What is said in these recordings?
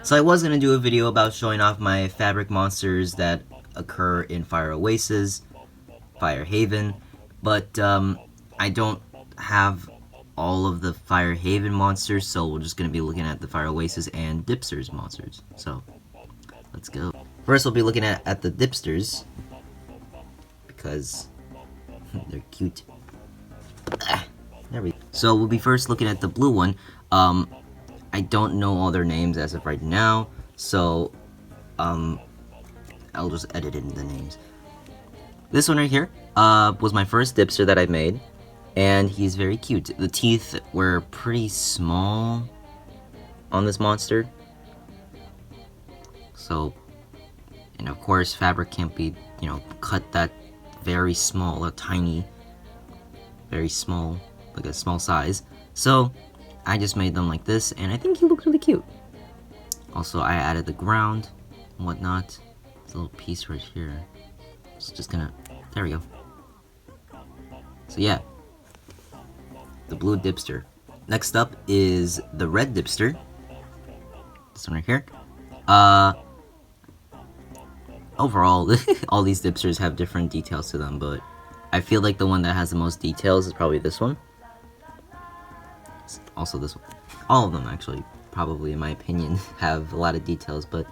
So I was going to do a video about showing off my fabric monsters that occur in Fire Oasis, Fire Haven, but I don't have all of the Fire Haven monsters, so we're just going to be looking at the Fire Oasis and Dipsters monsters. So, let's go. First we'll be looking at the Dipsters, because they're cute. There we go. So we'll be first looking at the blue one. I don't know all their names as of right now, so I'll just edit in the names. This one right here was my first Dipster that I made, and he's very cute. The teeth were pretty small on this monster, so, and of course fabric can't be, cut that very small or tiny, very small, like a small size. So I just made them like this, and I think he looks really cute. Also, I added the ground and whatnot. There's a little piece right here. It's just gonna, there we go. So yeah, the blue Dipster. Next up is the red Dipster. This one right here. Overall, all these Dipsters have different details to them, but I feel like the one that has the most details is probably this one. Also this one. All of them actually, probably in my opinion, have a lot of details, but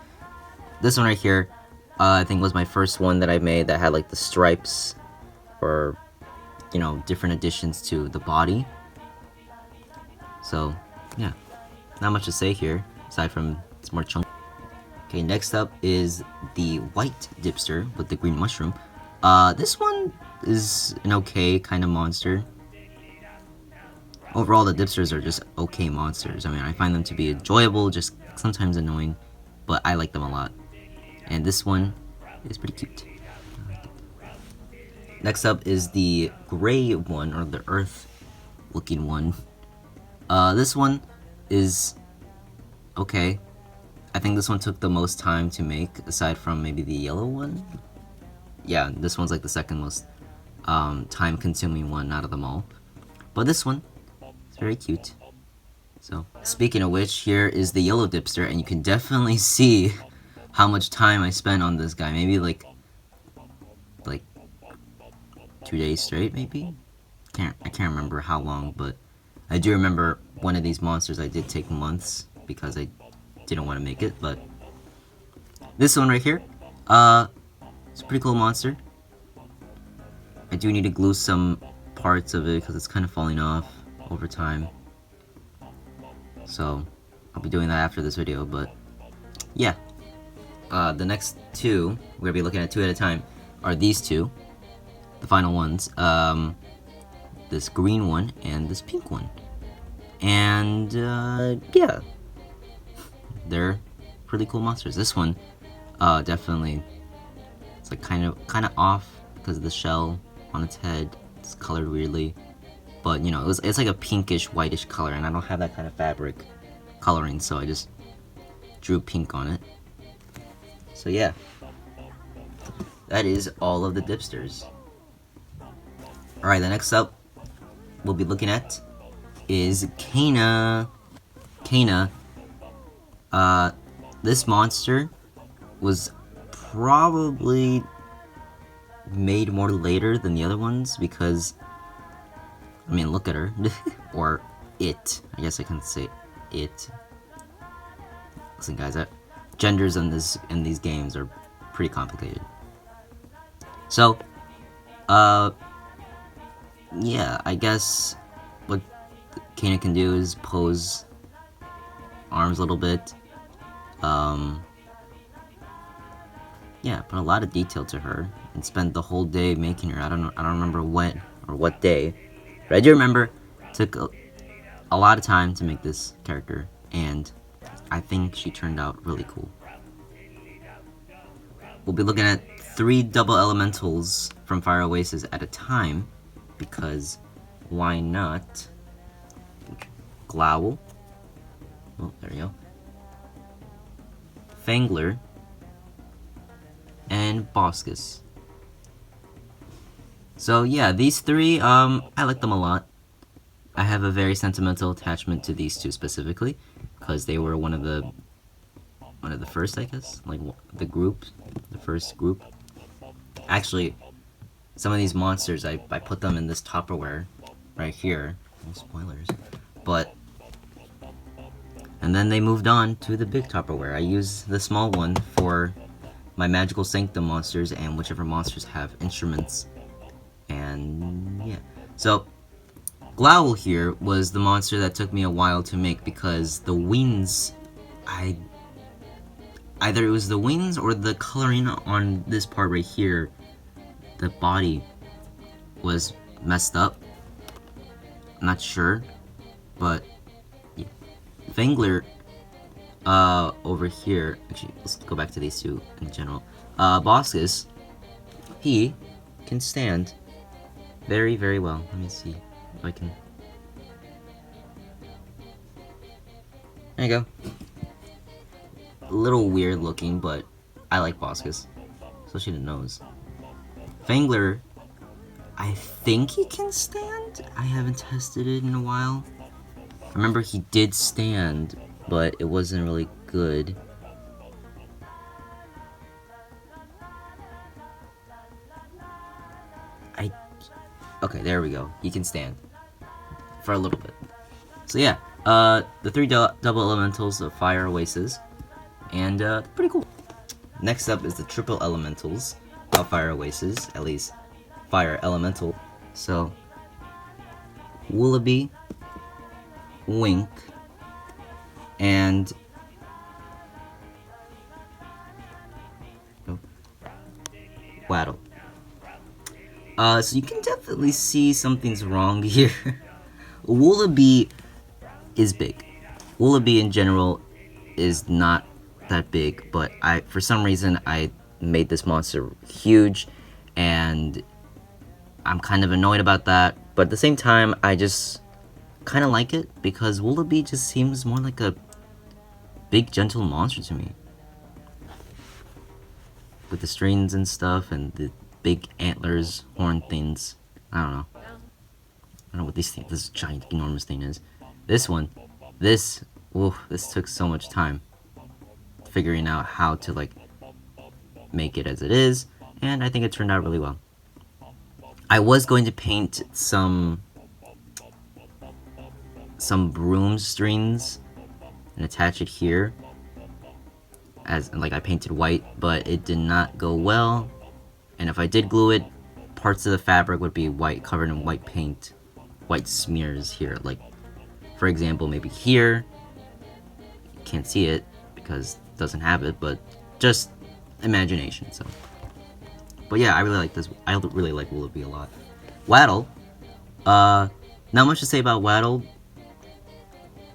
this one right here, I think was my first one that I made that had like the stripes, or, different additions to the body. So, yeah, not much to say here, aside from it's more chunky. Okay, next up is the white Dipster with the green mushroom. This one is an okay kind of monster. Overall, the Dipsters are just okay monsters. I mean, I find them to be enjoyable, just sometimes annoying, but I like them a lot. And this one is pretty cute. Next up is the gray one, or the earth looking one. This one is okay. I think this one took the most time to make, aside from maybe the yellow one. Yeah, this one's like the second most time consuming one out of them all. But this one, it's very cute. So, speaking of which, here is the yellow Dipster, and you can definitely see how much time I spent on this guy. Maybe like 2 days straight, maybe? I can't remember how long, but I do remember one of these monsters I did take months because I didn't want to make it. But this one right here, it's a pretty cool monster. I do need to glue some parts of it because it's kind of falling off over time. So I'll be doing that after this video, but yeah. The next two, we're gonna be looking at two at a time, are these two, the final ones. This green one and this pink one. And yeah, they're pretty cool monsters. This one, definitely, it's like kind of off because of the shell on its head. It's colored weirdly, but it's like a pinkish whitish color, and I don't have that kind of fabric coloring, so I just drew pink on it. So yeah, that is all of the Dipsters. Alright, the next up we'll be looking at is Kana. Kana, this monster was probably made more later than the other ones because, I mean, look at her. Or it. I guess I can say it. Listen guys, genders in these games are pretty complicated. So, yeah, I guess what Kana can do is pose arms a little bit. Yeah, put a lot of detail to her and spend the whole day making her. I don't remember when or what day, but I do remember it took a lot of time to make this character, and I think she turned out really cool. We'll be looking at 3 double elementals from Fire Oasis at a time, because why not? Glowl. Oh, there we go. Fangler. And Boskus. So yeah, these 3, I like them a lot. I have a very sentimental attachment to these 2 specifically, because they were one of the one of the first, I guess, like the first group. Actually, some of these monsters, I put them in this Tupperware right here. No spoilers, but and then they moved on to the big Tupperware. I use the small one for my Magical Sanctum monsters and whichever monsters have instruments. And yeah, so Glowl here was the monster that took me a while to make because the wings, either it was the wings or the coloring on this part right here, the body was messed up. I'm not sure, but yeah. Fangler, over here, actually, let's go back to these two in general. Boskus, he can stand very, very well. Let me see if I can. There you go. A little weird looking, but I like Boskus, especially the nose. Fangler, I think he can stand. I haven't tested it in a while. I remember he did stand, but it wasn't really good. Okay, there we go. He can stand for a little bit. So yeah, the three double elementals of Fire Oasis, and pretty cool. Next up is the triple elementals of Fire Oasis, at least Fire Elemental. So Woolabee, Wink, and Waddle. So you can definitely see something's wrong here. Woolabee is big. Woolabee in general is not that big, but for some reason I made this monster huge, and I'm kind of annoyed about that. But at the same time, I just kind of like it because Woolabee just seems more like a big, gentle monster to me, with the strings and stuff and the big antlers, horn things. I don't know what this giant, enormous thing is. This one, this took so much time figuring out how to like make it as it is, and I think it turned out really well. I was going to paint some broom strings and attach it here, as like I painted white, but it did not go well. And if I did glue it, parts of the fabric would be white, covered in white paint, white smears here. Like, for example, maybe here, you can't see it because it doesn't have it, but just imagination. So, but yeah, I really like this. I really like Woolabee a lot. Waddle, not much to say about Waddle.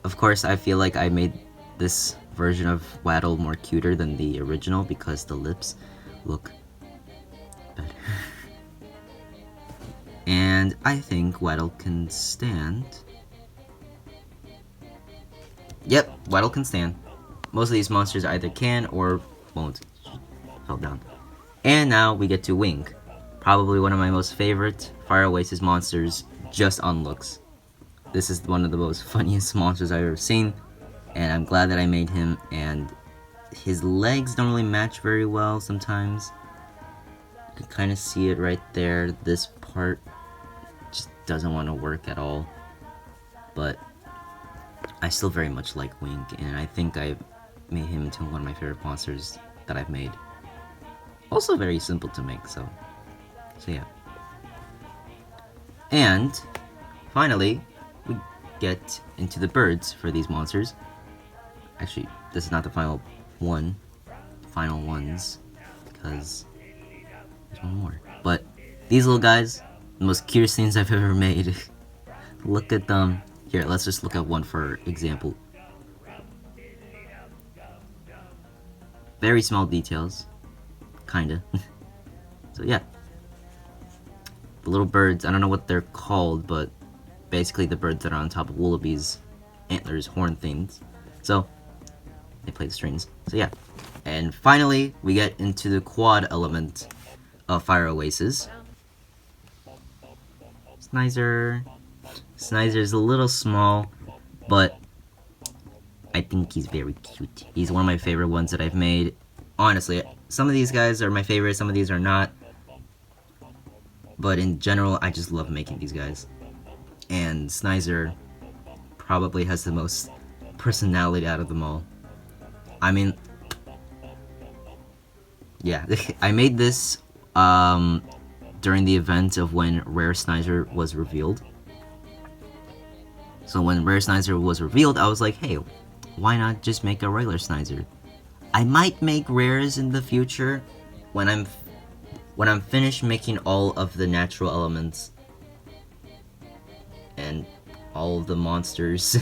Of course, I feel like I made this version of Waddle more cuter than the original because the lips look better. And I think Waddle can stand. Yep, Waddle can stand. Most of these monsters either can or won't. Fell down. And now we get to Wink. Probably one of my most favorite Fire Oasis monsters just on looks. This is one of the most funniest monsters I've ever seen, and I'm glad that I made him. And his legs don't really match very well sometimes. You can kind of see it right there. This part just doesn't want to work at all, but I still very much like Wink, and I think I made him into one of my favorite monsters that I've made. Also very simple to make, so yeah. And finally, we get into the birds for these monsters. Actually, this is not the final one. Final ones, because there's one more. But these little guys, the most cutest things I've ever made. Look at them. Here, let's just look at one for example. Very small details. Kinda. So yeah. The little birds, I don't know what they're called, but basically the birds that are on top of Woolabee's antlers, horn things. So, they play the strings. So yeah. And finally, we get into the quad element of Fire Oasis. Snizer is a little small, but I think he's very cute. He's one of my favorite ones that I've made. Honestly, some of these guys are my favorite, some of these are not. But in general, I just love making these guys. And Snizer probably has the most personality out of them all. I mean, yeah, I made this during the event of when Rare Snizer was revealed. So when Rare Snizer was revealed, I was like, hey, why not just make a regular Snizer? I might make rares in the future when I'm finished making all of the natural elements and all of the monsters.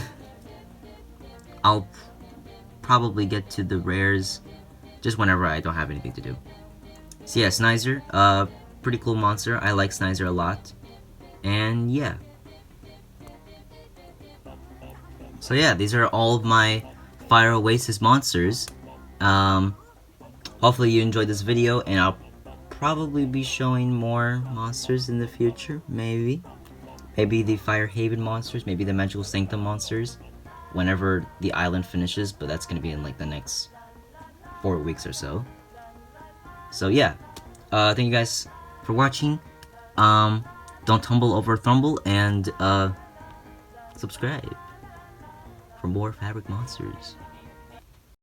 I'll probably get to the rares just whenever I don't have anything to do. So yeah, Snizer, pretty cool monster. I like Snizer a lot. And yeah. So yeah, these are all of my Fire Oasis monsters. Hopefully you enjoyed this video, and I'll probably be showing more monsters in the future, maybe. Maybe the Fire Haven monsters, maybe the Magical Sanctum monsters, whenever the island finishes, but that's gonna be in like the next 4 weeks or so. So yeah, thank you guys for watching. Don't tumble over Thumble, and subscribe for more fabric monsters.